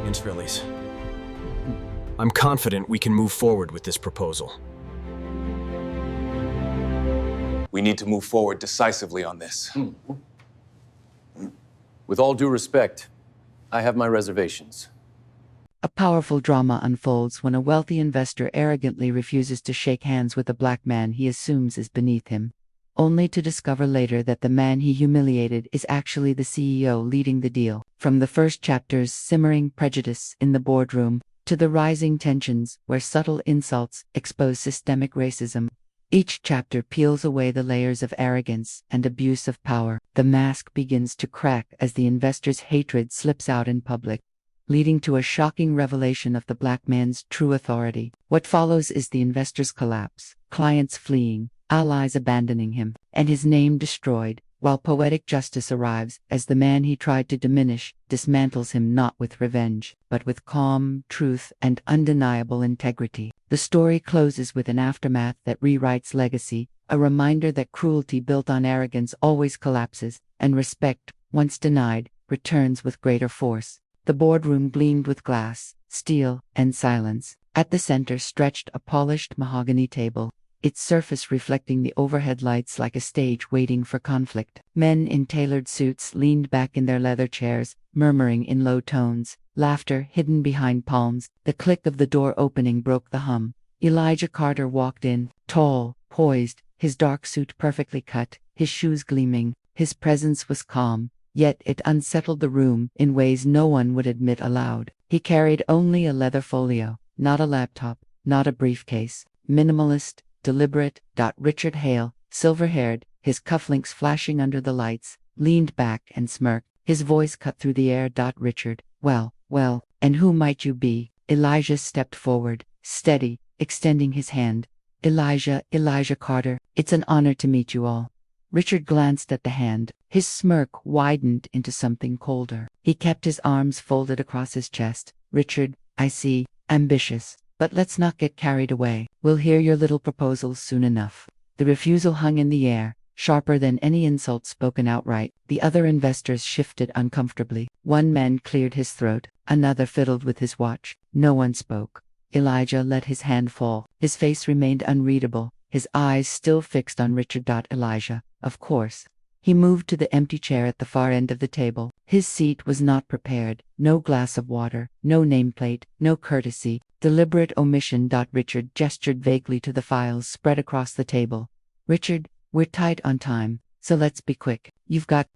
Inspirational. I'm confident we can move forward with this proposal. We need to move forward decisively on this. With all due respect, I have my reservations. A powerful drama unfolds when a wealthy investor arrogantly refuses to shake hands with a black man he assumes is beneath him, only to discover later that the man he humiliated is actually the CEO leading the deal. From the first chapter's simmering prejudice in the boardroom to the rising tensions where subtle insults expose systemic racism, each chapter peels away the layers of arrogance and abuse of power. The mask begins to crack as the investor's hatred slips out in public, leading to a shocking revelation of the black man's true authority. What follows is the investor's collapse, clients fleeing, allies abandoning him, and his name destroyed, while poetic justice arrives as the man he tried to diminish dismantles him not with revenge, but with calm, truth, and undeniable integrity. The story closes with an aftermath that rewrites legacy, a reminder that cruelty built on arrogance always collapses, and respect, once denied, returns with greater force. The boardroom gleamed with glass, steel, and silence. At the center stretched a polished mahogany table, its surface reflecting the overhead lights like a stage waiting for conflict. Men in tailored suits leaned back in their leather chairs, murmuring in low tones, laughter hidden behind palms. The click of the door opening broke the hum. Elijah Carter walked in, tall, poised, his dark suit perfectly cut, his shoes gleaming. His presence was calm, yet it unsettled the room in ways no one would admit aloud. He carried only a leather folio, not a laptop, not a briefcase. Minimalist, deliberate. Richard Hale, silver-haired, his cufflinks flashing under the lights, leaned back and smirked. His voice cut through the air. Richard, well, and who might you be? Elijah stepped forward, steady, extending his hand. Elijah Carter, it's an honor to meet you all. Richard glanced at the hand. His smirk widened into something colder. He kept his arms folded across his chest. Richard, I see, ambitious. But let's not get carried away. We'll hear your little proposals soon enough. The refusal hung in the air, sharper than any insult spoken outright. The other investors shifted uncomfortably. One man cleared his throat, another fiddled with his watch. No one spoke. Elijah let his hand fall. His face remained unreadable, his eyes still fixed on Richard. Elijah, of course. He moved to the empty chair at the far end of the table. His seat was not prepared. No glass of water, no nameplate, no courtesy. Deliberate omission. Richard gestured vaguely to the files spread across the table. Richard, we're tight on time, so let's be quick. You've got,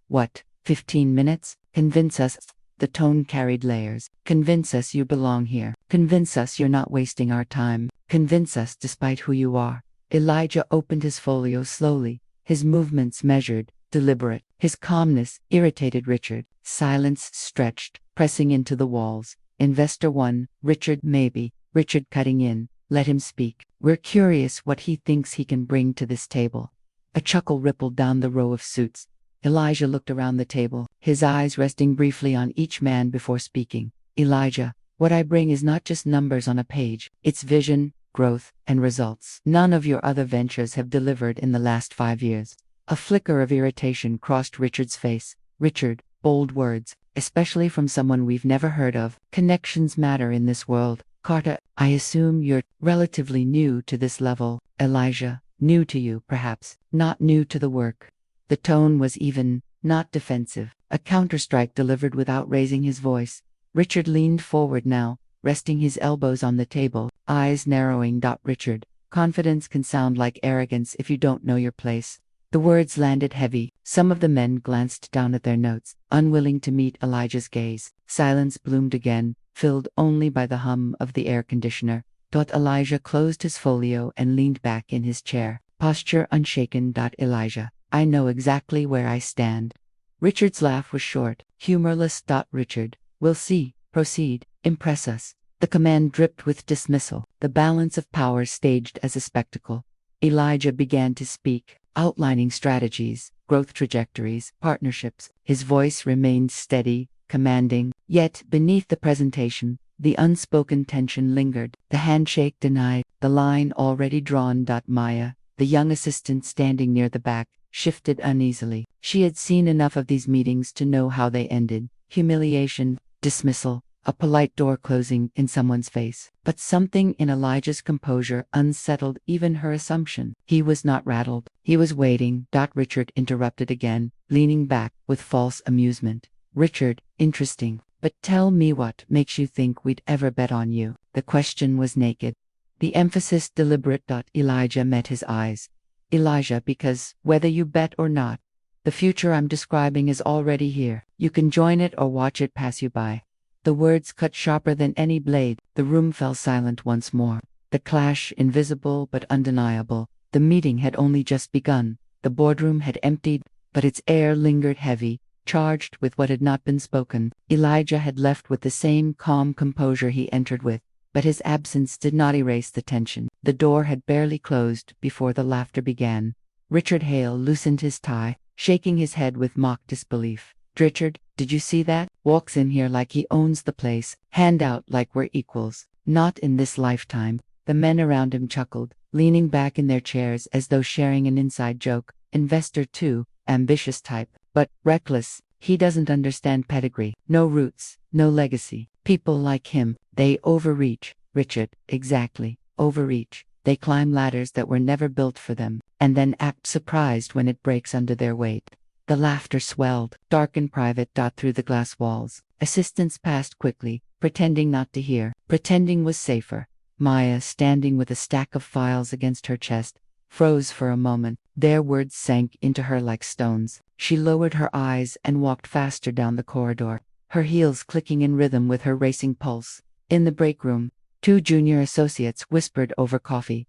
15 minutes? Convince us. The tone carried layers. Convince us you belong here. Convince us you're not wasting our time. Convince us despite who you are. Elijah opened his folio slowly, his movements measured, deliberate. His calmness irritated Richard. Silence stretched, pressing into the walls. Investor 1, Richard, maybe. Richard cutting in. Let him speak. We're curious what he thinks he can bring to this table. A chuckle rippled down the row of suits. Elijah looked around the table, his eyes resting briefly on each man before speaking. Elijah, what I bring is not just numbers on a page. It's vision, growth, and results. None of your other ventures have delivered in the last 5 years. A flicker of irritation crossed Richard's face. Richard, bold words, especially from someone we've never heard of. Connections matter in this world. Carter, I assume you're relatively new to this level. Elijah, new to you, perhaps, not new to the work. The tone was even, not defensive, a counterstrike delivered without raising his voice. Richard leaned forward now, resting his elbows on the table, eyes narrowing. Richard, confidence can sound like arrogance if you don't know your place. The words landed heavy. Some of the men glanced down at their notes, unwilling to meet Elijah's gaze. Silence bloomed again, filled only by the hum of the air conditioner. Elijah closed his folio and leaned back in his chair, posture unshaken. Elijah, I know exactly where I stand. Richard's laugh was short, humorless. Richard, we'll see. Proceed. Impress us. The command dripped with dismissal, the balance of power staged as a spectacle. Elijah began to speak, outlining strategies, growth trajectories, partnerships. His voice remained steady, commanding, yet beneath the presentation, the unspoken tension lingered. The handshake denied, the line already drawn. Maya, the young assistant standing near the back, shifted uneasily. She had seen enough of these meetings to know how they ended. Humiliation, dismissal, a polite door closing in someone's face. But something in Elijah's composure unsettled even her assumption. He was not rattled. He was waiting. Richard interrupted again, leaning back with false amusement. Richard, interesting. But tell me what makes you think we'd ever bet on you? The question was naked. The emphasis deliberate. Elijah met his eyes. Elijah, because, whether you bet or not, the future I'm describing is already here. You can join it or watch it pass you by. The words cut sharper than any blade. The room fell silent once more. The clash, invisible but undeniable. The meeting had only just begun. The boardroom had emptied, but its air lingered heavy, charged with what had not been spoken. Elijah had left with the same calm composure he entered with, but his absence did not erase the tension. The door had barely closed before the laughter began. Richard Hale loosened his tie, shaking his head with mock disbelief. Richard, did you see that? Walks in here like he owns the place, hand out like we're equals. Not in this lifetime. The men around him chuckled, leaning back in their chairs as though sharing an inside joke. Investor too, ambitious type, but reckless. He doesn't understand pedigree. No roots, no legacy. People like him, they overreach. Richard, exactly, overreach. They climb ladders that were never built for them, and then act surprised when it breaks under their weight. The laughter swelled, dark and private. Through the glass walls. Assistants passed quickly, pretending not to hear. Pretending was safer. Maya, standing with a stack of files against her chest, froze for a moment. Their words sank into her like stones. She lowered her eyes and walked faster down the corridor, her heels clicking in rhythm with her racing pulse. In the break room, two junior associates whispered over coffee.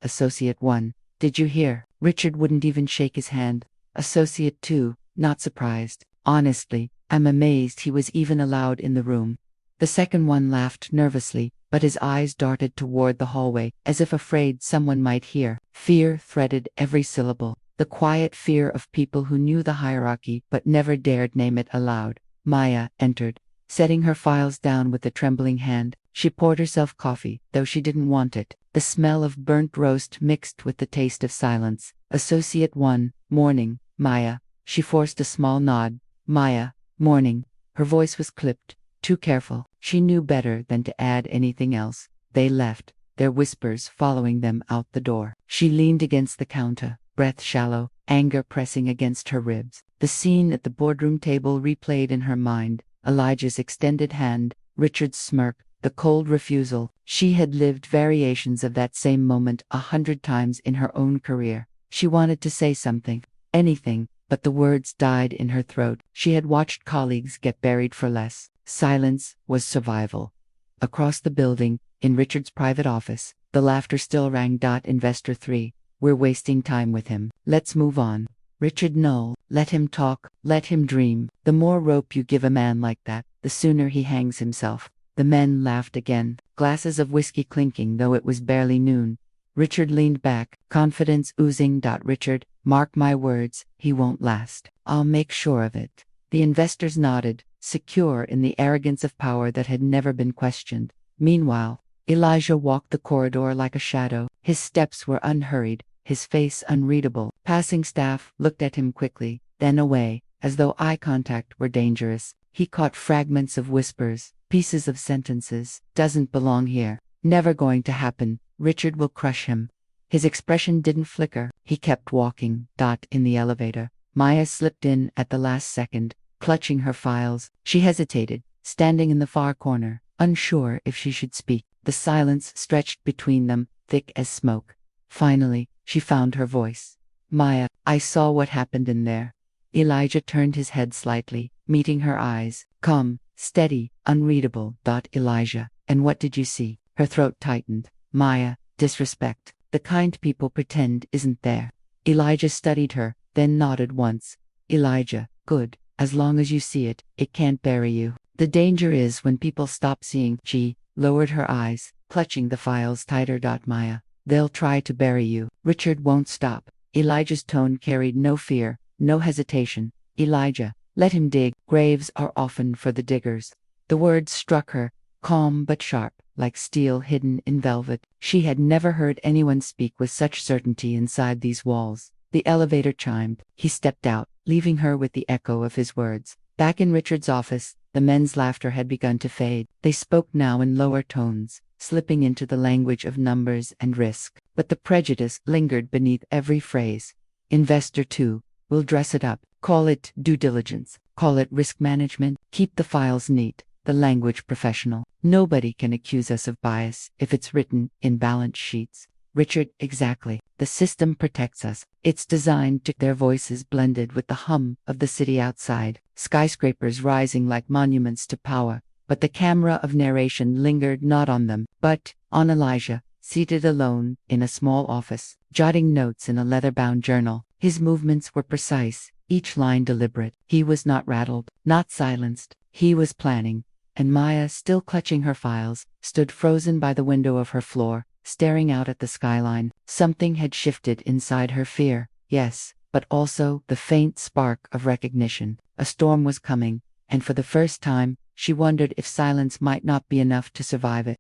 Associate 1, did you hear? Richard wouldn't even shake his hand. Associate 2, not surprised. Honestly, I'm amazed he was even allowed in the room. The second one laughed nervously, but his eyes darted toward the hallway, as if afraid someone might hear. Fear threaded every syllable, the quiet fear of people who knew the hierarchy but never dared name it aloud. Maya entered, setting her files down with a trembling hand. She poured herself coffee, though she didn't want it. The smell of burnt roast mixed with the taste of silence. Associate 1, morning, Maya. She forced a small nod. Maya, morning. Her voice was clipped, too careful. She knew better than to add anything else. They left, their whispers following them out the door. She leaned against the counter, breath shallow, anger pressing against her ribs. The scene at the boardroom table replayed in her mind. Elijah's extended hand, Richard's smirk, the cold refusal. She had lived variations of that same moment 100 times in her own career. She wanted to say something, anything, but the words died in her throat. She had watched colleagues get buried for less. Silence was survival. Across the building, in Richard's private office, the laughter still rang. Investor 3, we're wasting time with him. Let's move on. Richard, no, let him talk, let him dream. The more rope you give a man like that, the sooner he hangs himself. The men laughed again, glasses of whiskey clinking though it was barely noon. Richard leaned back, confidence oozing. Richard, mark my words, he won't last. I'll make sure of it. The investors nodded, secure in the arrogance of power that had never been questioned. Meanwhile, Elijah walked the corridor like a shadow. His steps were unhurried, his face unreadable. Passing staff looked at him quickly, then away, as though eye contact were dangerous. He caught fragments of whispers, pieces of sentences. Doesn't belong here. Never going to happen. Richard will crush him. His expression didn't flicker. He kept walking. In the elevator, Maya slipped in at the last second, clutching her files. She hesitated, standing in the far corner, unsure if she should speak. The silence stretched between them, thick as smoke. Finally, she found her voice. Maya, I saw what happened in there. Elijah turned his head slightly, meeting her eyes. Calm, steady, unreadable. Elijah, and what did you see? Her throat tightened. Maya, disrespect. The kind people pretend isn't there. Elijah studied her, then nodded once. Elijah, good. As long as you see it, it can't bury you. The danger is when people stop seeing. She lowered her eyes, clutching the files tighter. Maya, they'll try to bury you. Richard won't stop. Elijah's tone carried no fear, no hesitation. Elijah, let him dig. Graves are often for the diggers. The words struck her, calm but sharp, like steel hidden in velvet. She had never heard anyone speak with such certainty inside these walls. The elevator chimed. He stepped out, leaving her with the echo of his words. Back in Richard's office, the men's laughter had begun to fade. They spoke now in lower tones, slipping into the language of numbers and risk. But the prejudice lingered beneath every phrase. Investor 2, we'll dress it up. Call it due diligence. Call it risk management. Keep the files neat, the language professional. Nobody can accuse us of bias if it's written in balance sheets. Richard, exactly. The system protects us. It's designed to their voices blended with the hum of the city outside, skyscrapers rising like monuments to power. But the camera of narration lingered not on them, but on Elijah, seated alone in a small office, jotting notes in a leather-bound journal. His movements were precise, each line deliberate. He was not rattled, not silenced. He was planning. And Maya, still clutching her files, stood frozen by the window of her floor, staring out at the skyline. Something had shifted inside her: fear, yes, but also the faint spark of recognition. A storm was coming, and for the first time, she wondered if silence might not be enough to survive it.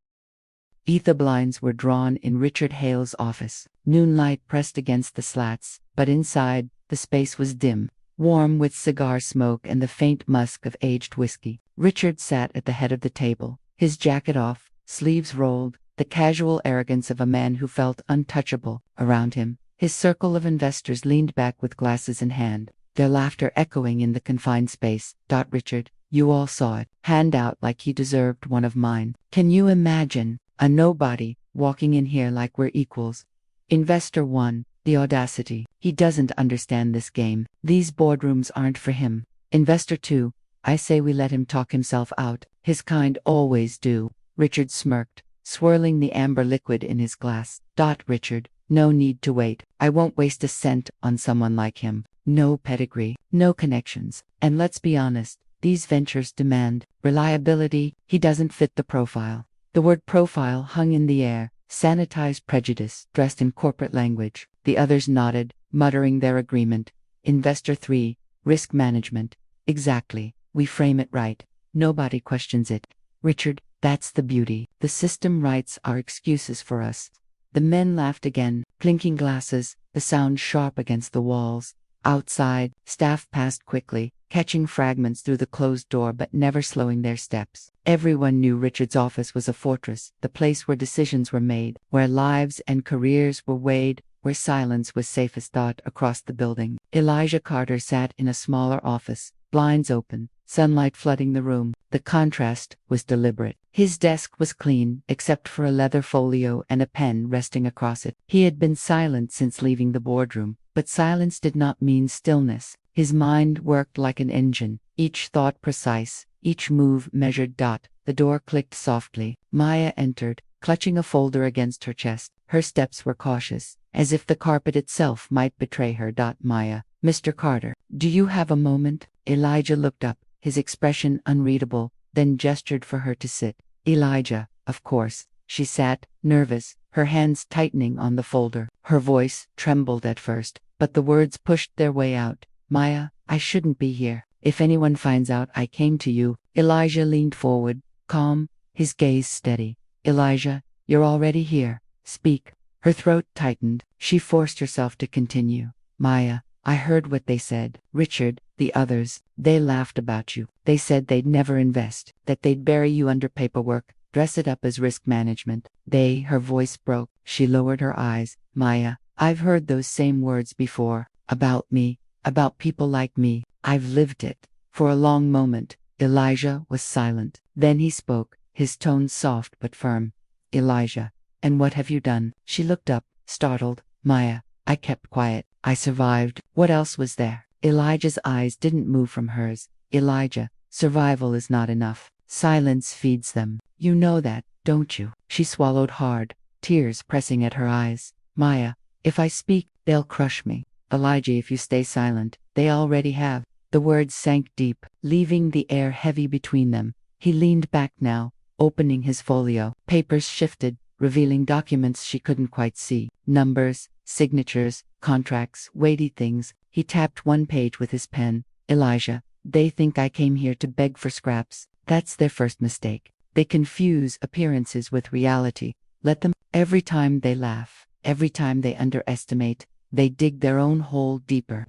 Ether blinds were drawn in Richard Hale's office. Noonlight pressed against the slats, but inside, the space was dim, warm with cigar smoke and the faint musk of aged whiskey. Richard sat at the head of the table, his jacket off, sleeves rolled, the casual arrogance of a man who felt untouchable. Around him, his circle of investors leaned back with glasses in hand, their laughter echoing in the confined space. Richard, you all saw it. Hand out like he deserved one of mine. Can you imagine a nobody walking in here like we're equals? Investor 1, the audacity. He doesn't understand this game. These boardrooms aren't for him. Investor 2, I say we let him talk himself out. His kind always do. Richard smirked, swirling the amber liquid in his glass. Richard, no need to wait. I won't waste a cent on someone like him. No pedigree, no connections. And let's be honest, these ventures demand reliability. He doesn't fit the profile. The word profile hung in the air, sanitized prejudice, dressed in corporate language. The others nodded, muttering their agreement. Investor 3, risk management. Exactly. We frame it right. Nobody questions it. Richard, that's the beauty. The system writes our excuses for us. The men laughed again, clinking glasses, the sound sharp against the walls. Outside, staff passed quickly, catching fragments through the closed door but never slowing their steps. Everyone knew Richard's office was a fortress, the place where decisions were made, where lives and careers were weighed, where silence was safest. Across the building, Elijah Carter sat in a smaller office, blinds open, sunlight flooding the room. The contrast was deliberate. His desk was clean, except for a leather folio and a pen resting across it. He had been silent since leaving the boardroom, but silence did not mean stillness. His mind worked like an engine, each thought precise, each move measured. The door clicked softly. Maya entered, clutching a folder against her chest. Her steps were cautious, as if the carpet itself might betray her. Maya, Mr. Carter, do you have a moment? Elijah looked up, his expression unreadable, then gestured for her to sit. Elijah, of course. She sat, nervous, her hands tightening on the folder. Her voice trembled at first, but the words pushed their way out. Maya, I shouldn't be here. If anyone finds out I came to you. Elijah leaned forward, calm, his gaze steady. Elijah, you're already here. Speak. Her throat tightened. She forced herself to continue. Maya, I heard what they said. Richard, the others, they laughed about you. They said they'd never invest, that they'd bury you under paperwork, dress it up as risk management. Her voice broke. She lowered her eyes. Maya, I've heard those same words before. About me, about people like me. I've lived it. For a long moment, Elijah was silent. Then he spoke, his tone soft but firm. Elijah, and what have you done? She looked up, startled. Maya, I kept quiet. I survived. What else was there? Elijah's eyes didn't move from hers. Elijah, survival is not enough. Silence feeds them. You know that, don't you? She swallowed hard, tears pressing at her eyes. Maya, if I speak, they'll crush me. Elijah, if you stay silent, they already have. The words sank deep, leaving the air heavy between them. He leaned back now, opening his folio. Papers shifted, revealing documents she couldn't quite see. Numbers, signatures, contracts, weighty things. He tapped one page with his pen. Elijah, they think I came here to beg for scraps. That's their first mistake. They confuse appearances with reality. Let them. Every time they laugh, every time they underestimate, they dig their own hole deeper.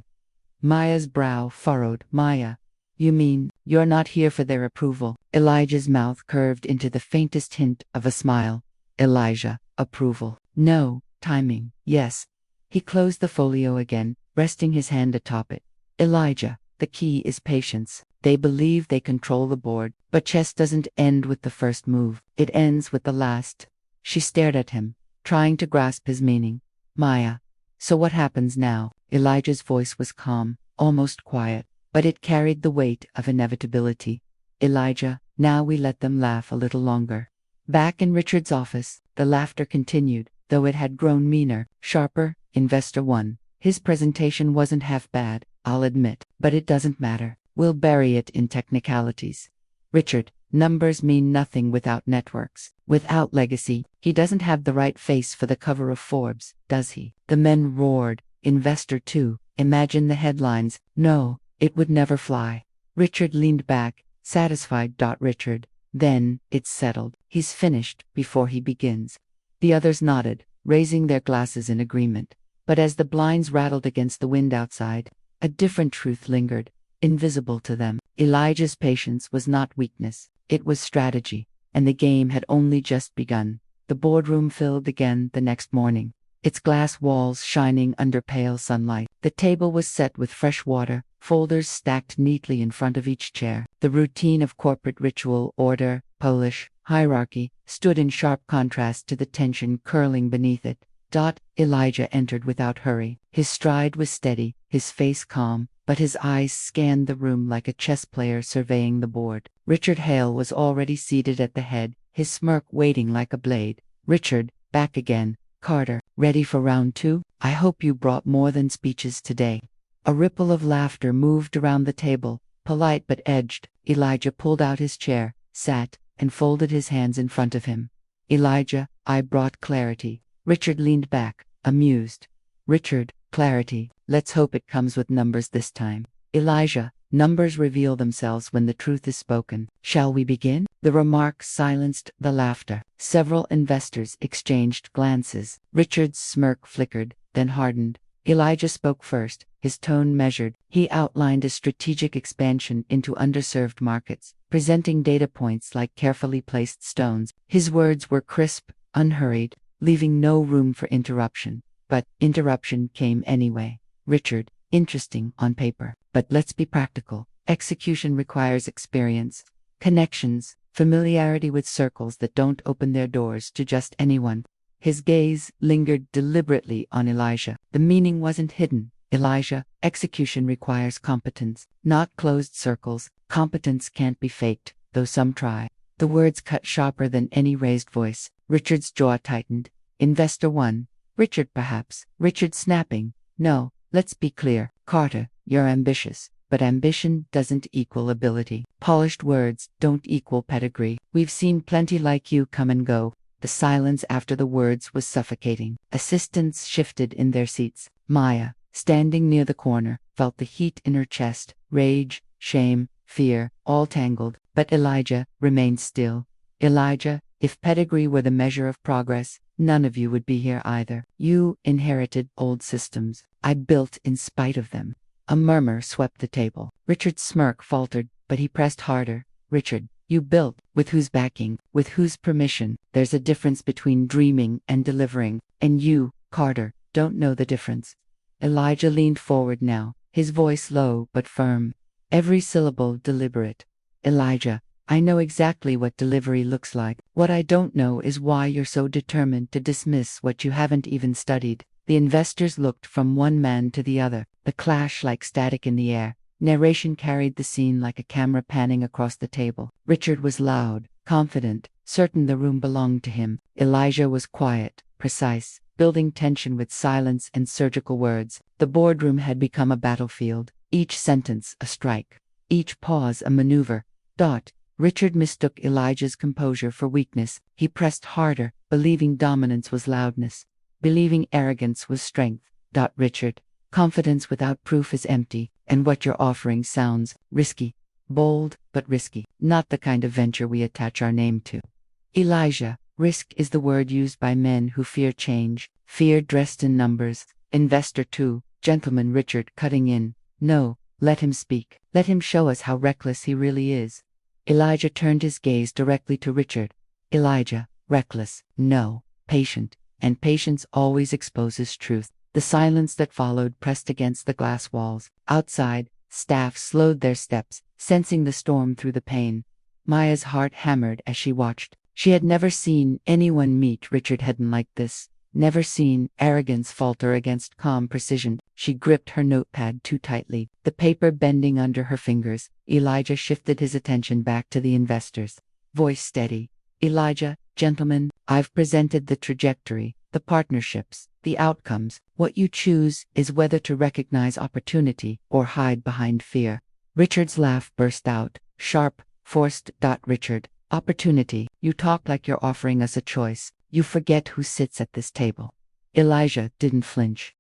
Maya's brow furrowed. Maya, You mean, you're not here for their approval? Elijah's mouth curved into the faintest hint of a smile. Elijah, approval. No, timing. Yes. He closed the folio again, resting his hand atop it. Elijah, the key is patience. They believe they control the board, but chess doesn't end with the first move. It ends with the last. She stared at him, trying to grasp his meaning. Maya. So what happens now? Elijah's voice was calm, almost quiet, but it carried the weight of inevitability. Elijah, now we let them laugh a little longer. Back in Richard's office, the laughter continued, though it had grown meaner, sharper. Investor 1. His presentation wasn't half bad, I'll admit, but it doesn't matter. We'll bury it in technicalities. Richard, numbers mean nothing without networks. Without legacy, he doesn't have the right face for the cover of Forbes, does he? The men roared. Investor 2. Imagine the headlines. No, it would never fly. Richard leaned back, satisfied. Richard. Then, it's settled. He's finished before he begins. The others nodded, raising their glasses in agreement. But as the blinds rattled against the wind outside, a different truth lingered, invisible to them. Elijah's patience was not weakness, it was strategy, and the game had only just begun. The boardroom filled again the next morning, its glass walls shining under pale sunlight. The table was set with fresh water, folders stacked neatly in front of each chair. The routine of corporate ritual, order, Polish hierarchy, stood in sharp contrast to the tension curling beneath it. Elijah entered without hurry. His stride was steady, his face calm, but his eyes scanned the room like a chess player surveying the board. Richard Hale was already seated at the head, his smirk waiting like a blade. Richard, back again. Carter, ready for round 2? I hope you brought more than speeches today. A ripple of laughter moved around the table, polite but edged. Elijah pulled out his chair, sat, and folded his hands in front of him. Elijah, I brought clarity. Richard leaned back, amused. Richard, clarity. Let's hope it comes with numbers this time. Elijah, numbers reveal themselves when the truth is spoken. Shall we begin? The remark silenced the laughter. Several investors exchanged glances. Richard's smirk flickered, then hardened. Elijah spoke first, his tone measured. He outlined a strategic expansion into underserved markets, presenting data points like carefully placed stones. His words were crisp, unhurried, leaving no room for interruption. But interruption came anyway. Richard, interesting on paper, but let's be practical. Execution requires experience, connections, familiarity with circles that don't open their doors to just anyone. His gaze lingered deliberately on Elijah. The meaning wasn't hidden. Elijah, execution requires competence, not closed circles. Competence can't be faked, though some try. The words cut sharper than any raised voice. Richard's jaw tightened. Investor 1. Richard perhaps. Richard snapping. No, let's be clear. Carter, you're ambitious, but ambition doesn't equal ability. Polished words don't equal pedigree. We've seen plenty like you come and go. The silence after the words was suffocating. Assistants shifted in their seats. Maya, standing near the corner, felt the heat in her chest. Rage, shame, fear, all tangled. But Elijah remained still. Elijah, if pedigree were the measure of progress, none of you would be here either. You inherited old systems. I built in spite of them. A murmur swept the table. Richard's smirk faltered, but he pressed harder. Richard, you built. With whose backing? With whose permission? There's a difference between dreaming and delivering. And you, Carter, don't know the difference. Elijah leaned forward now, his voice low but firm. Every syllable deliberate. Elijah, I know exactly what delivery looks like. What I don't know is why you're so determined to dismiss what you haven't even studied. The investors looked from one man to the other, the clash like static in the air. Narration carried the scene like a camera panning across the table. Richard was loud, confident, certain the room belonged to him. Elijah was quiet, precise, building tension with silence and surgical words. The boardroom had become a battlefield, each sentence a strike, each pause a maneuver. Richard mistook Elijah's composure for weakness. He pressed harder, believing dominance was loudness, believing arrogance was strength. Richard, confidence without proof is empty, and what you're offering sounds risky. Bold, but risky. Not the kind of venture we attach our name to. Elijah, risk is the word used by men who fear change, fear dressed in numbers. Investor 2, gentleman Richard cutting in. No, Let him speak. Let him show us how reckless he really is. Elijah turned his gaze directly to Richard. Elijah, reckless, no, patient, and patience always exposes truth. The silence that followed pressed against the glass walls. Outside, staff slowed their steps, sensing the storm through the pane. Maya's heart hammered as she watched. She had never seen anyone meet Richard Hedden like this. Never seen arrogance falter against calm precision. She gripped her notepad too tightly, the paper bending under her fingers. Elijah shifted his attention back to the investors. Voice steady. Elijah, gentlemen, I've presented the trajectory, the partnerships, the outcomes. What you choose is whether to recognize opportunity or hide behind fear. Richard's laugh burst out, sharp, forced. Richard, opportunity. You talk like you're offering us a choice. You forget who sits at this table. Elijah didn't flinch.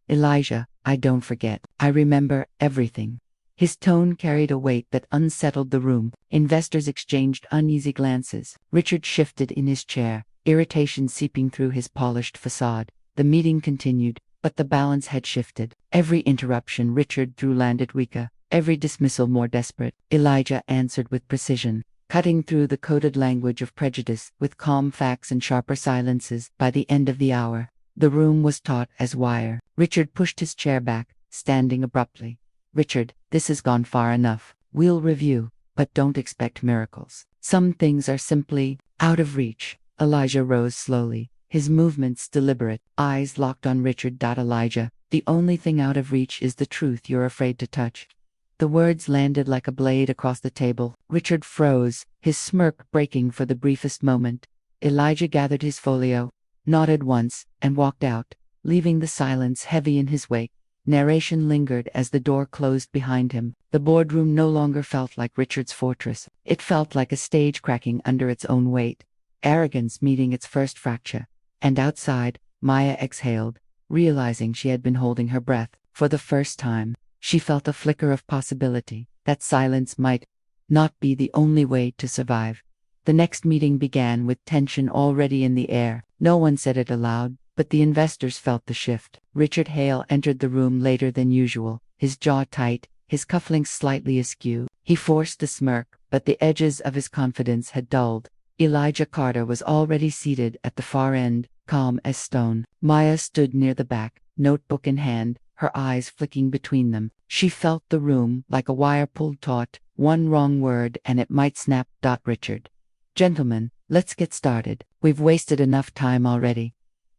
Elijah, I don't forget. I remember everything. His tone carried a weight that unsettled the room. Investors exchanged uneasy glances. Richard shifted in his chair, irritation seeping through his polished facade. The meeting continued, but the balance had shifted. Every interruption Richard threw landed weaker, every dismissal more desperate. Elijah answered with precision, cutting through the coded language of prejudice with calm facts and sharper silences. By the end of the hour, the room was taut as wire. Richard pushed his chair back, standing abruptly. Richard, this has gone far enough. We'll review, but don't expect miracles. Some things are simply out of reach. Elijah rose slowly, his movements deliberate, eyes locked on Richard. Elijah, the only thing out of reach is the truth you're afraid to touch. The words landed like a blade across the table. Richard froze, his smirk breaking for the briefest moment. Elijah gathered his folio, nodded once, and walked out, leaving the silence heavy in his wake. Narration lingered as the door closed behind him. The boardroom no longer felt like Richard's fortress. It felt like a stage cracking under its own weight, arrogance meeting its first fracture. And outside, Maya exhaled, realizing she had been holding her breath. For the first time, she felt a flicker of possibility, that silence might not be the only way to survive. The next meeting began with tension already in the air. No one said it aloud, but the investors felt the shift. Richard Hale entered the room later than usual, his jaw tight, his cufflinks slightly askew. He forced a smirk, but the edges of his confidence had dulled. Elijah Carter was already seated at the far end, calm as stone. Maya stood near the back, notebook in hand, her eyes flicking between them. She felt the room like a wire pulled taut, one wrong word and it might snap. Richard. Gentlemen, let's get started. We've wasted enough time already.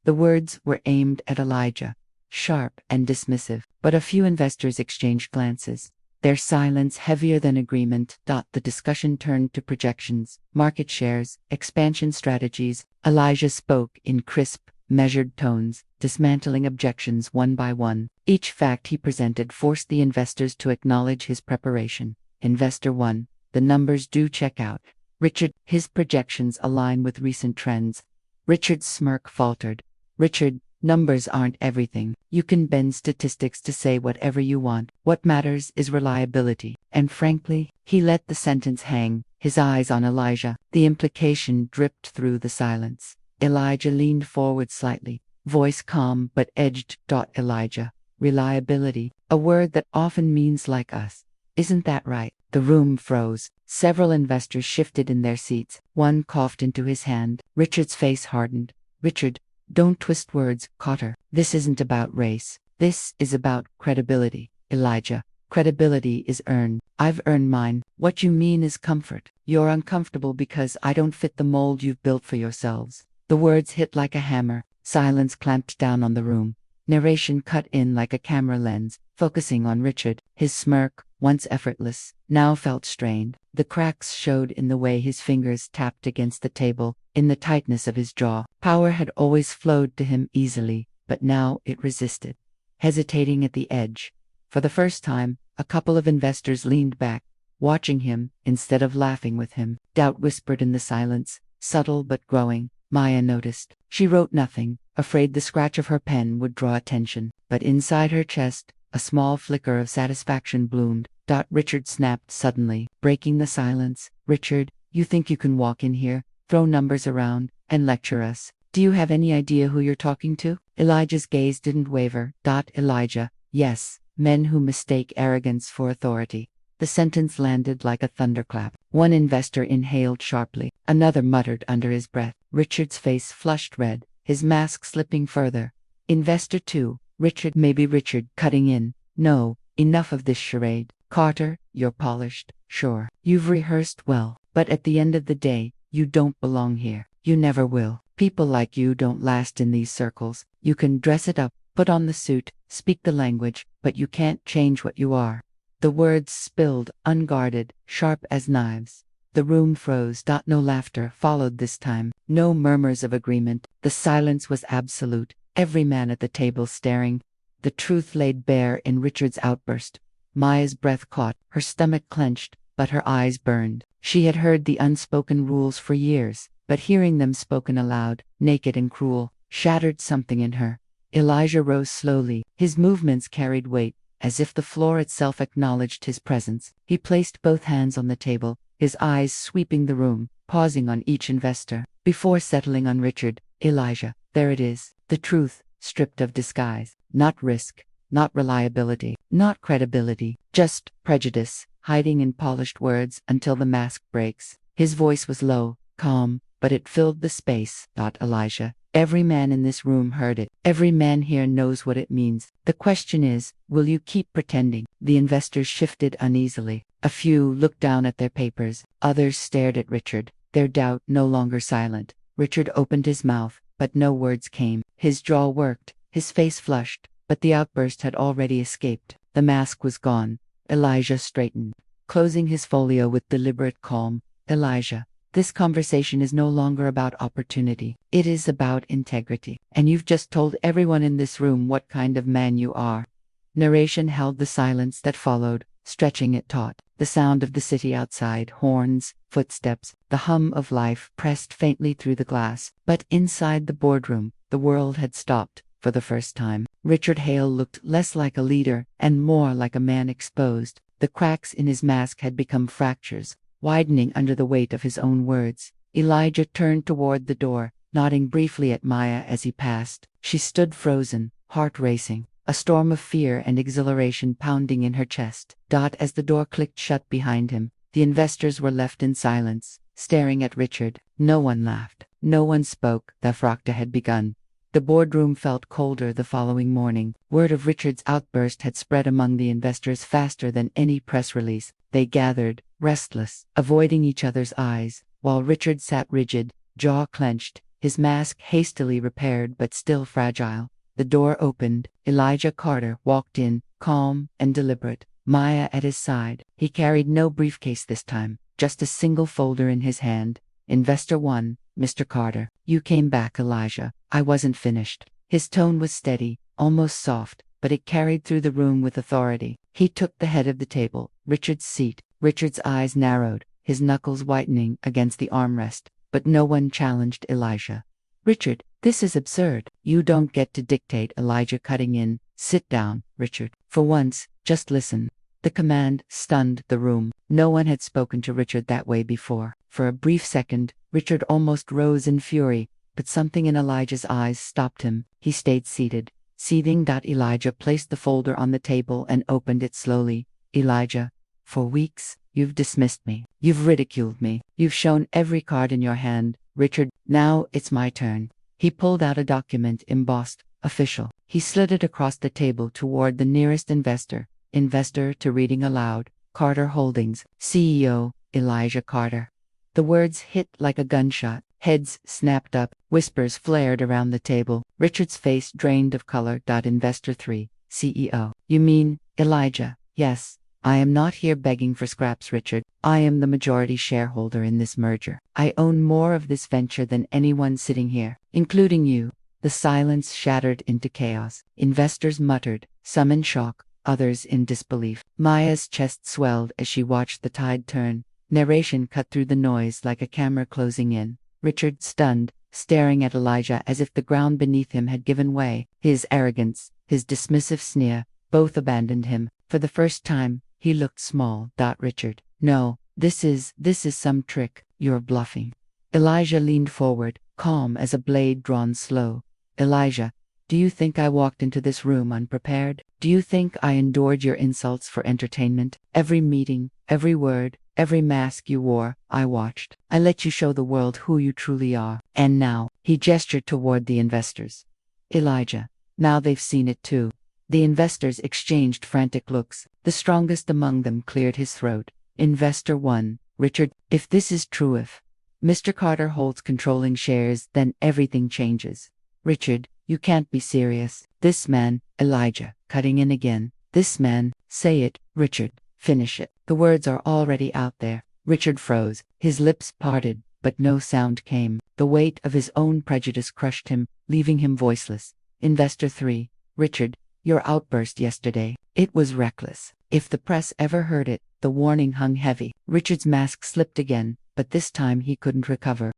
The words were aimed at Elijah, sharp and dismissive, but a few investors exchanged glances, their silence heavier than agreement. The discussion turned to projections, market shares, expansion strategies. Elijah spoke in crisp, measured tones, dismantling objections one by one. Each fact he presented forced the investors to acknowledge his preparation. Investor 1, the numbers do check out. Richard, his projections align with recent trends. Richard's smirk faltered. Richard, numbers aren't everything. You can bend statistics to say whatever you want. What matters is reliability. And frankly, he let the sentence hang, his eyes on Elijah. The implication dripped through the silence. Elijah leaned forward slightly, voice calm but edged. Elijah, reliability, a word that often means like us. Isn't that right? The room froze. Several investors shifted in their seats. One coughed into his hand. Richard's face hardened. Richard, don't twist words, Cotter. This isn't about race. This is about credibility. Elijah, credibility is earned. I've earned mine. What you mean is comfort. You're uncomfortable because I don't fit the mold you've built for yourselves. The words hit like a hammer. Silence clamped down on the room. Narration cut in like a camera lens, focusing on Richard. His smirk, once effortless, now felt strained. The cracks showed in the way his fingers tapped against the table, in the tightness of his jaw. Power had always flowed to him easily, but now it resisted, hesitating at the edge. For the first time, a couple of investors leaned back, watching him instead of laughing with him. Doubt whispered in the silence, subtle but growing. Maya noticed. She wrote nothing, afraid the scratch of her pen would draw attention, but inside her chest, a small flicker of satisfaction bloomed. Richard snapped suddenly, breaking the silence. Richard, you think you can walk in here, throw numbers around, and lecture us? Do you have any idea who you're talking to? Elijah's gaze didn't waver. Elijah, yes, Men who mistake arrogance for authority. The sentence landed like a thunderclap. One investor inhaled sharply. Another muttered under his breath. Richard's face flushed red, his mask slipping further. Investor 2, Richard, maybe Richard, cutting in. No, enough of this charade. Carter, you're polished, sure. You've rehearsed well, but at the end of the day, you don't belong here. You never will. People like you don't last in these circles. You can dress it up, put on the suit, speak the language, but you can't change what you are. The words spilled, unguarded, sharp as knives. The room froze. No laughter followed this time. No murmurs of agreement. The silence was absolute. Every man at the table staring. The truth laid bare in Richard's outburst. Maya's breath caught, her stomach clenched, but her eyes burned. She had heard the unspoken rules for years, but hearing them spoken aloud, naked and cruel, shattered something in her. Elijah rose slowly. His movements carried weight, as if the floor itself acknowledged his presence. He placed both hands on the table, his eyes sweeping the room, pausing on each investor. Before settling on Richard, Elijah, there it is, the truth, stripped of disguise. Not risk, not reliability, not credibility, just prejudice, hiding in polished words until the mask breaks. His voice was low, calm, but it filled the space. Elijah, every man in this room heard it. Every man here knows what it means. The question is, will you keep pretending? The investors shifted uneasily. A few looked down at their papers. Others stared at Richard, their doubt no longer silent. Richard opened his mouth, but no words came. His jaw worked, his face flushed, but the outburst had already escaped. The mask was gone. Elijah straightened, closing his folio with deliberate calm. Elijah, this conversation is no longer about opportunity. It is about integrity. And you've just told everyone in this room what kind of man you are. Narration held the silence that followed, stretching it taut. The sound of the city outside, horns, footsteps, the hum of life pressed faintly through the glass. But inside the boardroom, the world had stopped, for the first time. Richard Hale looked less like a leader and more like a man exposed. The cracks in his mask had become fractures, widening under the weight of his own words. Elijah turned toward the door, nodding briefly at Maya as he passed. She stood frozen, heart racing, a storm of fear and exhilaration pounding in her chest. As the door clicked shut behind him, the investors were left in silence, staring at Richard. No one laughed. No one spoke. The fracas had begun. The boardroom felt colder the following morning. Word of Richard's outburst had spread among the investors faster than any press release. They gathered, restless, avoiding each other's eyes, while Richard sat rigid, jaw clenched, his mask hastily repaired but still fragile. The door opened. Elijah Carter walked in, calm and deliberate, Maya at his side. He carried no briefcase this time, just a single folder in his hand. Investor 1, Mr. Carter. You came back, Elijah. I wasn't finished. His tone was steady, almost soft, but it carried through the room with authority. He took the head of the table, Richard's seat. Richard's eyes narrowed, his knuckles whitening against the armrest, but no one challenged Elijah. Richard, this is absurd. You don't get to dictate. Elijah cutting in. Sit down, Richard. For once, just listen. The command stunned the room. No one had spoken to Richard that way before. For a brief second, Richard almost rose in fury, but something in Elijah's eyes stopped him. He stayed seated, seething. Elijah placed the folder on the table and opened it slowly. Elijah, for weeks, you've dismissed me. You've ridiculed me. You've shown every card in your hand. Richard, now it's my turn. He pulled out a document embossed, official. He slid it across the table toward the nearest investor. Investor to reading aloud. Carter Holdings, CEO, Elijah Carter. The words hit like a gunshot. Heads snapped up, whispers flared around the table. Richard's face drained of color. Investor 3, CEO. You mean, Elijah? Yes. I am not here begging for scraps, Richard. I am the majority shareholder in this merger. I own more of this venture than anyone sitting here, including you. The silence shattered into chaos. Investors muttered, some in shock, others in disbelief. Maya's chest swelled as she watched the tide turn. Narration cut through the noise like a camera closing in. Richard, stunned, staring at Elijah as if the ground beneath him had given way. His arrogance, his dismissive sneer, both abandoned him. For the first time, he looked small. Richard, no, this is some trick. You're bluffing. Elijah leaned forward, calm as a blade drawn slow. Elijah, do you think I walked into this room unprepared? Do you think I endured your insults for entertainment? Every meeting, every word, every mask you wore, I watched. I let you show the world who you truly are. And now, he gestured toward the investors. Elijah, now they've seen it too. The investors exchanged frantic looks. The strongest among them cleared his throat. Investor 1, Richard, if this is true, if Mr. Carter holds controlling shares, then everything changes. Richard, you can't be serious. This man, Elijah, cutting in again. This man, say it, Richard, finish it. The words are already out there. Richard froze, his lips parted, but no sound came. The weight of his own prejudice crushed him, leaving him voiceless. Investor 3, Richard, your outburst yesterday, it was reckless. If the press ever heard it, the warning hung heavy. Richard's mask slipped again, but this time he couldn't recover.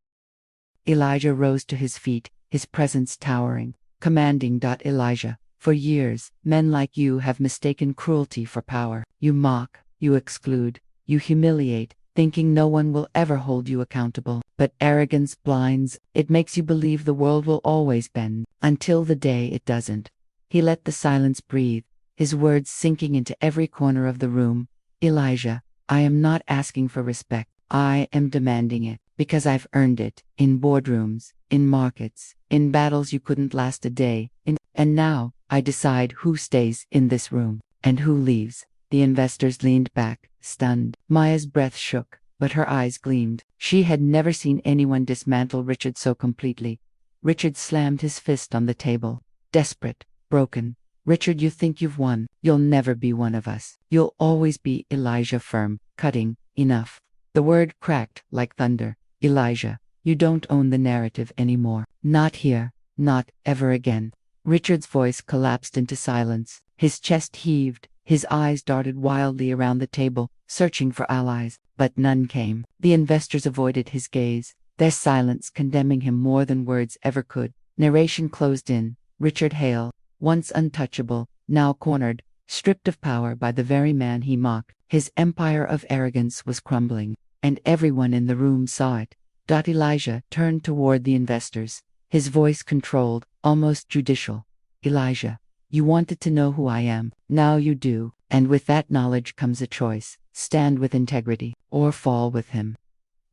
Elijah rose to his feet, his presence towering, commanding. Elijah, for years, men like you have mistaken cruelty for power. You mock, you exclude, you humiliate, thinking no one will ever hold you accountable. But arrogance blinds, it makes you believe the world will always bend, until the day it doesn't. He let the silence breathe, his words sinking into every corner of the room. Elijah, I am not asking for respect. I am demanding it, because I've earned it, in boardrooms, in markets, in battles you couldn't last a day, and now, I decide who stays in this room, and who leaves. The investors leaned back, stunned. Maya's breath shook, but her eyes gleamed. She had never seen anyone dismantle Richard so completely. Richard slammed his fist on the table, desperate, broken. Richard, you think you've won. You'll never be one of us. You'll always be Elijah, firm, cutting. Enough. The word cracked like thunder. Elijah, you don't own the narrative anymore. Not here. Not ever again. Richard's voice collapsed into silence. His chest heaved. His eyes darted wildly around the table, searching for allies, but none came. The investors avoided his gaze, their silence condemning him more than words ever could. Narration closed in. Richard Hale, once untouchable, now cornered, stripped of power by the very man he mocked. His empire of arrogance was crumbling, and everyone in the room saw it. Elijah turned toward the investors, his voice controlled, almost judicial. Elijah, you wanted to know who I am. Now you do, and with that knowledge comes a choice. Stand with integrity, or fall with him.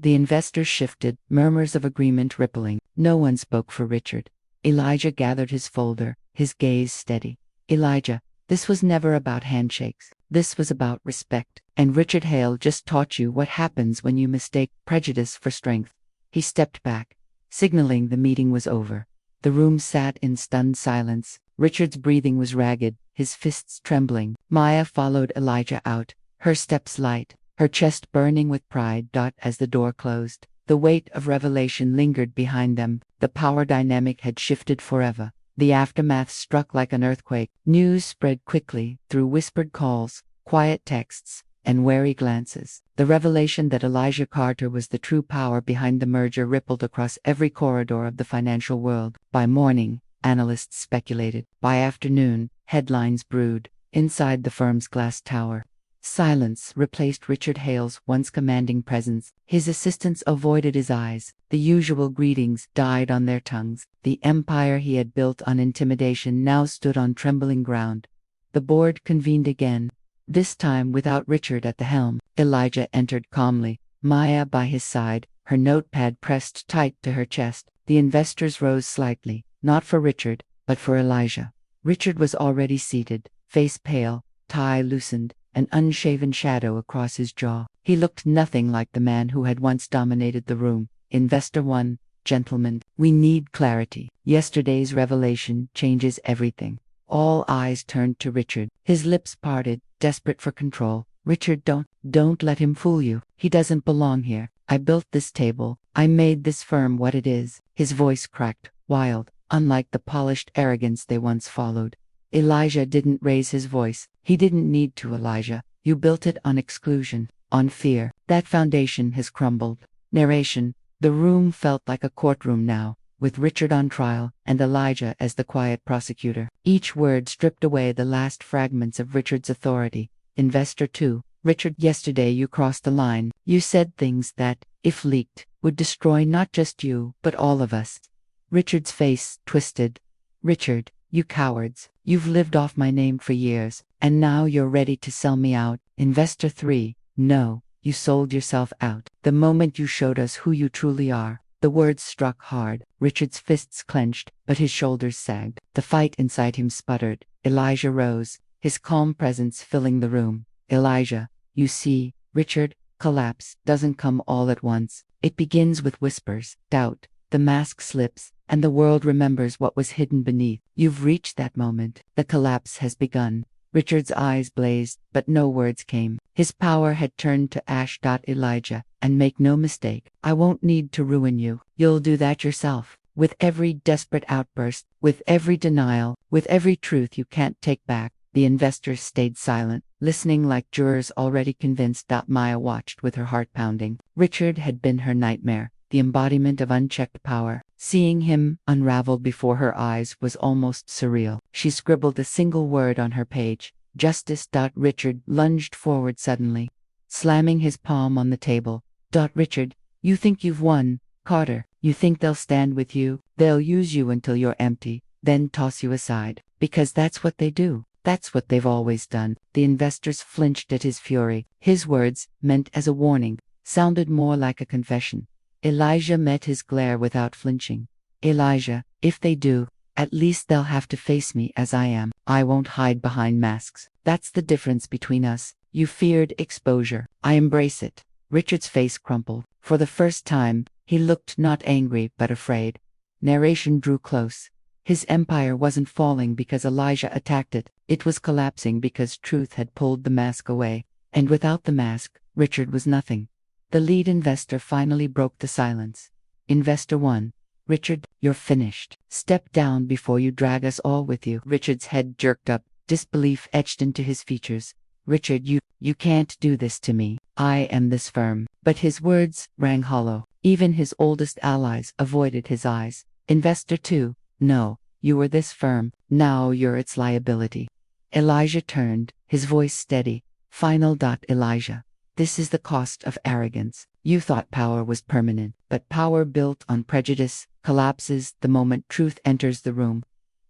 The investors shifted, murmurs of agreement rippling. No one spoke for Richard. Elijah gathered his folder, his gaze steady. Elijah, this was never about handshakes. This was about respect. And Richard Hale just taught you what happens when you mistake prejudice for strength. He stepped back, signaling the meeting was over. The room sat in stunned silence. Richard's breathing was ragged, his fists trembling. Maya followed Elijah out, her steps light, her chest burning with pride. As the door closed, the weight of revelation lingered behind them. The power dynamic had shifted forever. The aftermath struck like an earthquake. News spread quickly through whispered calls, quiet texts, and wary glances. The revelation that Elijah Carter was the true power behind the merger rippled across every corridor of the financial world. By morning, analysts speculated. By afternoon, headlines brewed inside the firm's glass tower. Silence replaced Richard Hale's once commanding presence. His assistants avoided his eyes. The usual greetings died on their tongues. The empire he had built on intimidation now stood on trembling ground. The board convened again, this time without Richard at the helm. Elijah entered calmly, Maya by his side, her notepad pressed tight to her chest. The investors rose slightly, not for Richard, but for Elijah. Richard was already seated, face pale, tie loosened, an unshaven shadow across his jaw. He looked nothing like the man who had once dominated the room. Investor 1, gentlemen, we need clarity. Yesterday's revelation changes everything. All eyes turned to Richard, his lips parted, desperate for control. Richard, don't let him fool you. He doesn't belong here. I built this table. I made this firm what it is. His voice cracked, wild, unlike the polished arrogance they once followed. Elijah didn't raise his voice. He didn't need to. Elijah, you built it on exclusion, on fear. That foundation has crumbled. Narration. The room felt like a courtroom now, with Richard on trial and Elijah as the quiet prosecutor. Each word stripped away the last fragments of Richard's authority. Investor 2, Richard, yesterday you crossed the line. You said things that, if leaked, would destroy not just you, but all of us. Richard's face twisted. Richard, you cowards, You've lived off my name for years, and now you're ready to sell me out. Investor 3, no, you sold yourself out. The moment you showed us who you truly are. The words struck hard. Richard's fists clenched, but his shoulders sagged. The fight inside him sputtered. Elijah rose, his calm presence filling the room. Elijah, you see, Richard, collapse doesn't come all at once. It begins with whispers, doubt. The mask slips, and the world remembers what was hidden beneath. You've reached that moment. The collapse has begun. Richard's eyes blazed, but no words came. His power had turned to ash. Elijah, and make no mistake, I won't need to ruin you. You'll do that yourself. With every desperate outburst, with every denial, with every truth you can't take back. The investors stayed silent, listening like jurors already convinced. Maya watched with her heart pounding. Richard had been her nightmare, the embodiment of unchecked power. Seeing him unraveled before her eyes was almost surreal. She scribbled a single word on her page, justice. Richard lunged forward suddenly, slamming his palm on the table. Richard, you think you've won, Carter. You think they'll stand with you, they'll use you until you're empty, then toss you aside. Because that's what they do. That's what they've always done. The investors flinched at his fury. His words, meant as a warning, sounded more like a confession. Elijah met his glare without flinching. Elijah, if they do, at least they'll have to face me as I am. I won't hide behind masks. That's the difference between us. You feared exposure. I embrace it. Richard's face crumpled. For the first time, he looked not angry but afraid. Narration drew close. His empire wasn't falling because Elijah attacked it. It was collapsing because truth had pulled the mask away. And without the mask, Richard was nothing. The lead investor finally broke the silence. Investor 1. Richard, you're finished. Step down before you drag us all with you. Richard's head jerked up, disbelief etched into his features. Richard, you can't do this to me. I am this firm. But his words rang hollow. Even his oldest allies avoided his eyes. Investor 2. No, you were this firm. Now you're its liability. Elijah turned, his voice steady. Final. Elijah. This is the cost of arrogance. You thought power was permanent, but power built on prejudice collapses the moment truth enters the room.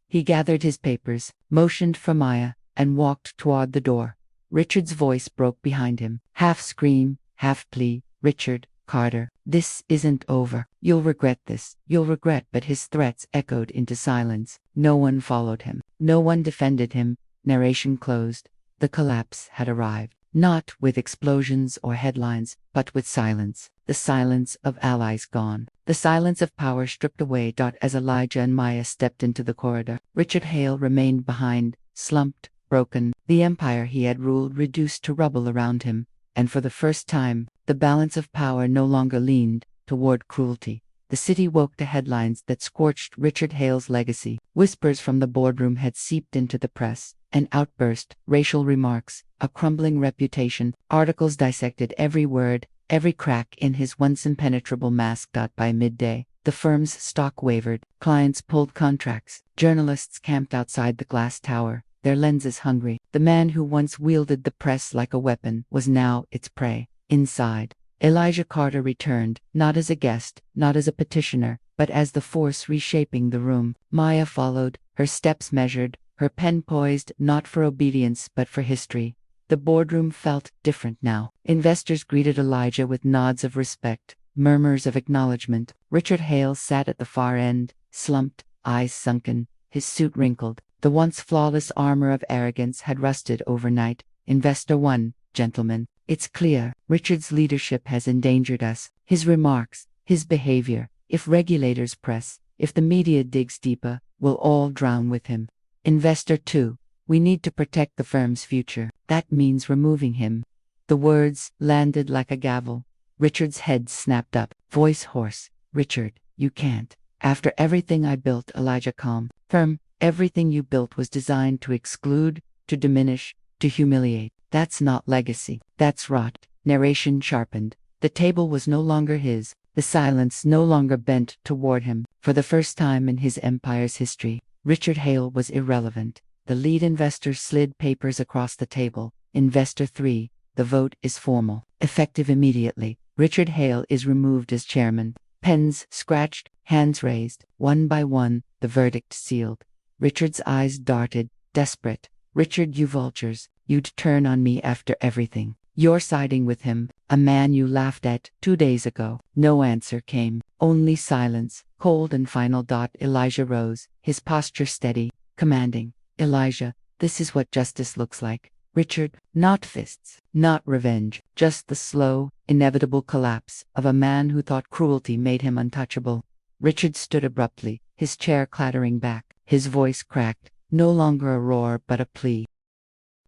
He gathered his papers, motioned for Maya, and walked toward the door. Richard's voice broke behind him, half scream, half plea. Richard, Carter, this isn't over. You'll regret this. You'll regret. But his threats echoed into silence. No one followed him. No one defended him. Narration closed. The collapse had arrived. Not with explosions or headlines, but with silence. The silence of allies gone. The silence of power stripped away. As Elijah and Maya stepped into the corridor, Richard Hale remained behind, slumped, broken. The empire he had ruled reduced to rubble around him. And for the first time, the balance of power no longer leaned toward cruelty. The city woke to headlines that scorched Richard Hale's legacy. Whispers from the boardroom had seeped into the press. An outburst, racial remarks, a crumbling reputation. Articles dissected every word, every crack in his once impenetrable mask. By midday, the firm's stock wavered. Clients pulled contracts. Journalists camped outside the glass tower, their lenses hungry. The man who once wielded the press like a weapon was now its prey. Inside, Elijah Carter returned, not as a guest, not as a petitioner, but as the force reshaping the room. Maya followed, her steps measured, her pen poised not for obedience but for history. The boardroom felt different now. Investors greeted Elijah with nods of respect, murmurs of acknowledgement. Richard Hale sat at the far end, slumped, eyes sunken, his suit wrinkled. The once flawless armor of arrogance had rusted overnight. Investor 1, gentlemen, it's clear, Richard's leadership has endangered us. His remarks, his behavior, if regulators press, if the media digs deeper, will all drown with him. Investor 2, we need to protect the firm's future. That means removing him. The words landed like a gavel. Richard's head snapped up, voice hoarse. Richard, you can't. After everything I built, Elijah calm, firm, everything you built was designed to exclude, to diminish, to humiliate. That's not legacy. That's rot. Narration sharpened. The table was no longer his. The silence no longer bent toward him. For the first time in his empire's history, Richard Hale was irrelevant. The lead investor slid papers across the table. Investor 3, the vote is formal. Effective immediately. Richard Hale is removed as chairman. Pens scratched, hands raised. One by one, the verdict sealed. Richard's eyes darted, desperate. Richard, you vultures, you'd turn on me after everything. You're siding with him, a man you laughed at 2 days ago. No answer came, only silence, cold and final. Elijah rose, his posture steady, commanding. Elijah, this is what justice looks like. Richard, not fists, not revenge, just the slow, inevitable collapse of a man who thought cruelty made him untouchable. Richard stood abruptly, his chair clattering back, his voice cracked, no longer a roar but a plea.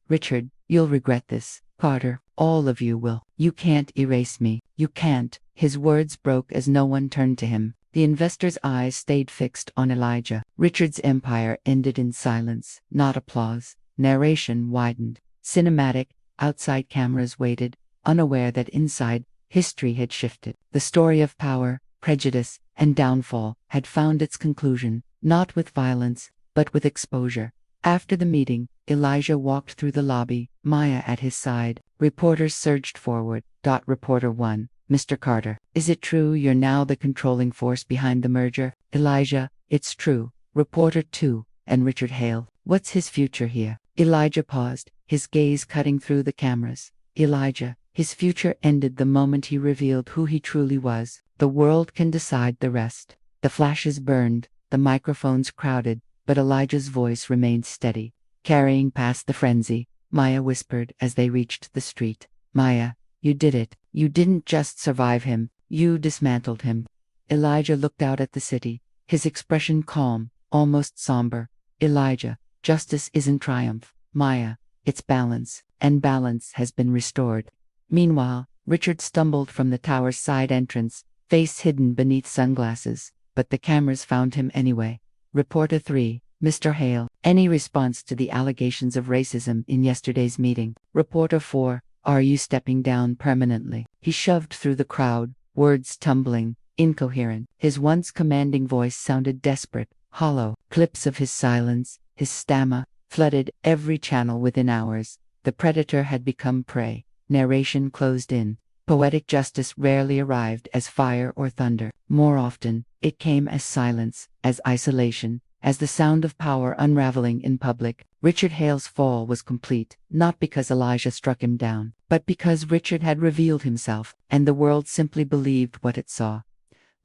Richard, you'll regret this. Carter, all of you will. You can't erase me. You can't. His words broke as no one turned to him. The investor's eyes stayed fixed on Elijah. Richard's empire ended in silence, not applause. Narration widened. Cinematic, outside cameras waited, unaware that inside, history had shifted. The story of power, prejudice, and downfall had found its conclusion, not with violence, but with exposure. After the meeting, Elijah walked through the lobby, Maya at his side. Reporters surged forward. Reporter 1, Mr. Carter, is it true you're now the controlling force behind the merger? Elijah, it's true. Reporter 2, and Richard Hale, what's his future here? Elijah paused, his gaze cutting through the cameras. Elijah, his future ended the moment he revealed who he truly was. The world can decide the rest. The flashes burned, the microphones crowded, but Elijah's voice remained steady. Carrying past the frenzy, Maya whispered as they reached the street. Maya, you did it. You didn't just survive him, you dismantled him. Elijah looked out at the city, his expression calm, almost somber. Elijah, justice isn't triumph, Maya, it's balance, and balance has been restored. Meanwhile, Richard stumbled from the tower's side entrance, face hidden beneath sunglasses, but the cameras found him anyway. Reporter 3, Mr. Hale, any response to the allegations of racism in yesterday's meeting? Reporter 4, are you stepping down permanently? He shoved through the crowd, words tumbling, incoherent. His once commanding voice sounded desperate, hollow. Clips of his silence, his stammer, flooded every channel within hours. The predator had become prey. Narration closed in. Poetic justice rarely arrived as fire or thunder. More often, it came as silence, as isolation, as the sound of power unraveling in public. Richard Hale's fall was complete, not because Elijah struck him down, but because Richard had revealed himself, and the world simply believed what it saw.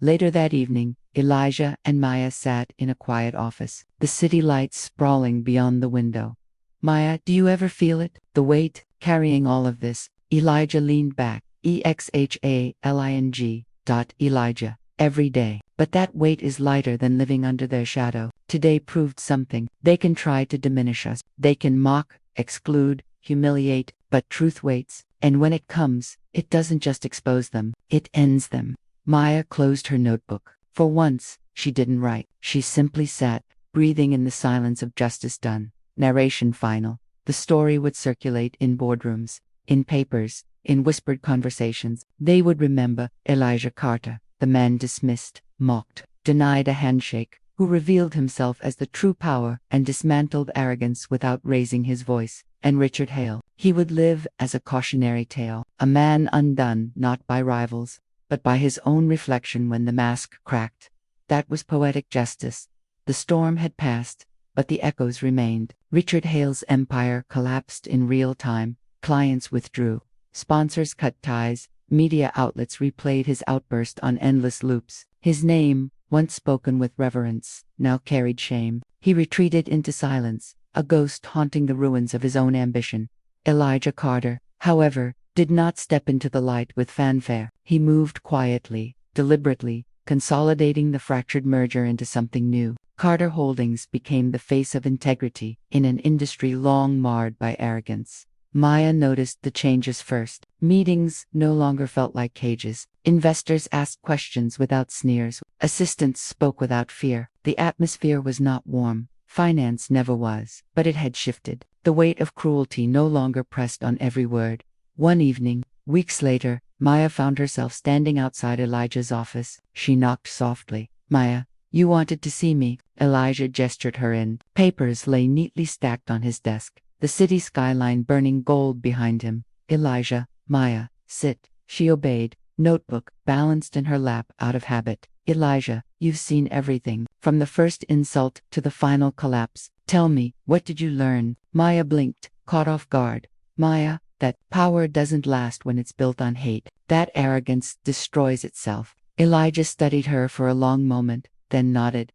Later that evening, Elijah and Maya sat in a quiet office, the city lights sprawling beyond the window. Maya, do you ever feel it? The weight, carrying all of this? Elijah leaned back. EXHALING. Elijah. Every day. But that weight is lighter than living under their shadow. Today proved something. They can try to diminish us. They can mock, exclude, humiliate, but truth waits. And when it comes, it doesn't just expose them, it ends them. Maya closed her notebook. For once, she didn't write. She simply sat, breathing in the silence of justice done. Narration final. The story would circulate in boardrooms, in papers, in whispered conversations. They would remember Elijah Carter, the man dismissed, mocked, denied a handshake, who revealed himself as the true power and dismantled arrogance without raising his voice. And Richard Hale, he would live as a cautionary tale, a man undone not by rivals, but by his own reflection when the mask cracked. That was poetic justice. The storm had passed, but the echoes remained. Richard Hale's empire collapsed in real time. Clients withdrew. Sponsors cut ties. Media outlets replayed his outburst on endless loops. His name, once spoken with reverence, now carried shame. He retreated into silence, a ghost haunting the ruins of his own ambition. Elijah Carter, however, did not step into the light with fanfare. He moved quietly, deliberately, consolidating the fractured merger into something new. Carter Holdings became the face of integrity in an industry long marred by arrogance. Maya noticed the changes first. Meetings no longer felt like cages. Investors asked questions without sneers. Assistants spoke without fear. The atmosphere was not warm. Finance never was. But it had shifted. The weight of cruelty no longer pressed on every word. One evening, weeks later, Maya found herself standing outside Elijah's office. She knocked softly. Maya, you wanted to see me. Elijah gestured her in. Papers lay neatly stacked on his desk, the city skyline burning gold behind him. Elijah, Maya, sit. She obeyed, notebook balanced in her lap out of habit. Elijah, you've seen everything, from the first insult to the final collapse. Tell me, what did you learn? Maya blinked, caught off guard. Maya, that power doesn't last when it's built on hate. That arrogance destroys itself. Elijah studied her for a long moment, then nodded.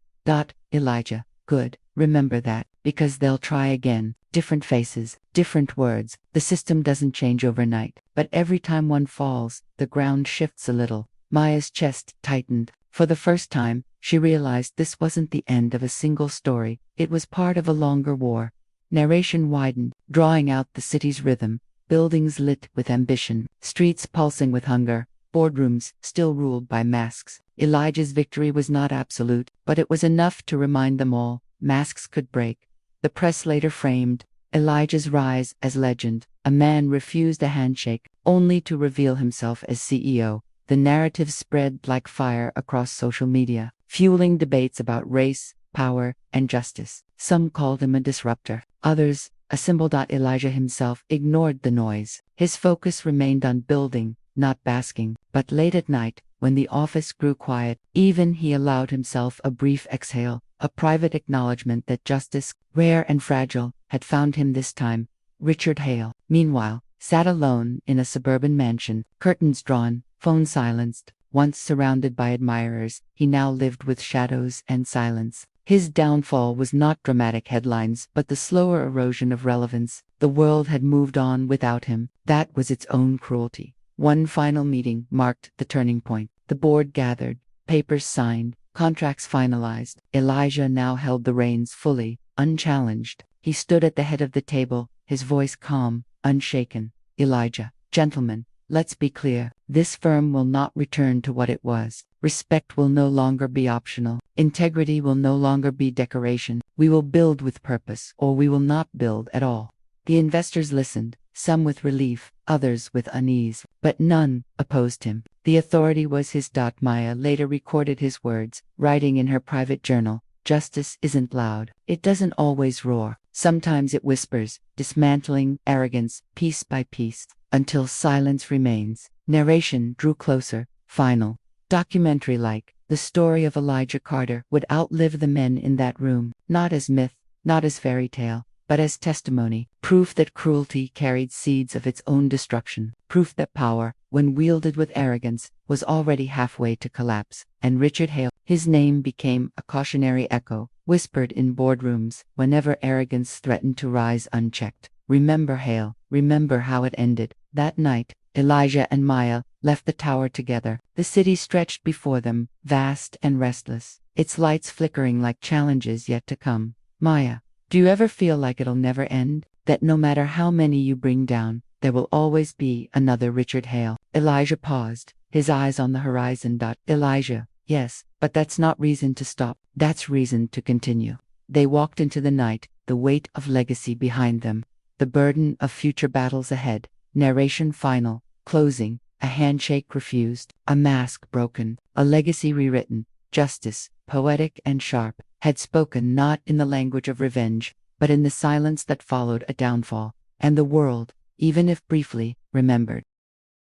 Elijah, good, remember that, because they'll try again. Different faces, different words. The system doesn't change overnight, but every time one falls, the ground shifts a little. Maya's chest tightened. For the first time, she realized this wasn't the end of a single story, it was part of a longer war. Narration widened, drawing out the city's rhythm. Buildings lit with ambition, streets pulsing with hunger, boardrooms still ruled by masks. Elijah's victory was not absolute, but it was enough to remind them all, masks could break. The press later framed Elijah's rise as legend. A man refused a handshake, only to reveal himself as CEO. The narrative spread like fire across social media, fueling debates about race, power, and justice. Some called him a disruptor, others a symbol. Elijah himself ignored the noise. His focus remained on building, not basking. But late at night, when the office grew quiet, even he allowed himself a brief exhale, a private acknowledgement that justice, rare and fragile, had found him this time. Richard Hale, meanwhile, sat alone in a suburban mansion, curtains drawn, phone silenced. Once surrounded by admirers, he now lived with shadows and silence. His downfall was not dramatic headlines, but the slower erosion of relevance. The world had moved on without him. That was its own cruelty. One final meeting marked the turning point. The board gathered, papers signed, contracts finalized. Elijah now held the reins fully, unchallenged. He stood at the head of the table, his voice calm, unshaken. Elijah, gentlemen, let's be clear. This firm will not return to what it was. Respect will no longer be optional. Integrity will no longer be decoration. We will build with purpose, or we will not build at all. The investors listened, some with relief, others with unease, but none opposed him. The authority was his. Maya later recorded his words, writing in her private journal, "Justice isn't loud. It doesn't always roar. Sometimes it whispers, dismantling arrogance piece by piece, until silence remains." Narration drew closer, final, documentary-like. The story of Elijah Carter would outlive the men in that room, not as myth, not as fairy tale, but as testimony, proof that cruelty carried seeds of its own destruction, proof that power, when wielded with arrogance, was already halfway to collapse. And Richard Hale, his name became a cautionary echo, whispered in boardrooms whenever arrogance threatened to rise unchecked. Remember Hale, remember how it ended. That night, Elijah and Maya left the tower together. The city stretched before them, vast and restless, its lights flickering like challenges yet to come. Maya, do you ever feel like it'll never end? That no matter how many you bring down, there will always be another Richard Hale? Elijah paused, his eyes on the horizon. Elijah, yes, but that's not reason to stop. That's reason to continue. They walked into the night, the weight of legacy behind them, the burden of future battles ahead. Narration final, closing, a handshake refused, a mask broken, a legacy rewritten. Justice, poetic and sharp, had spoken not in the language of revenge, but in the silence that followed a downfall. And the world, even if briefly, remembered.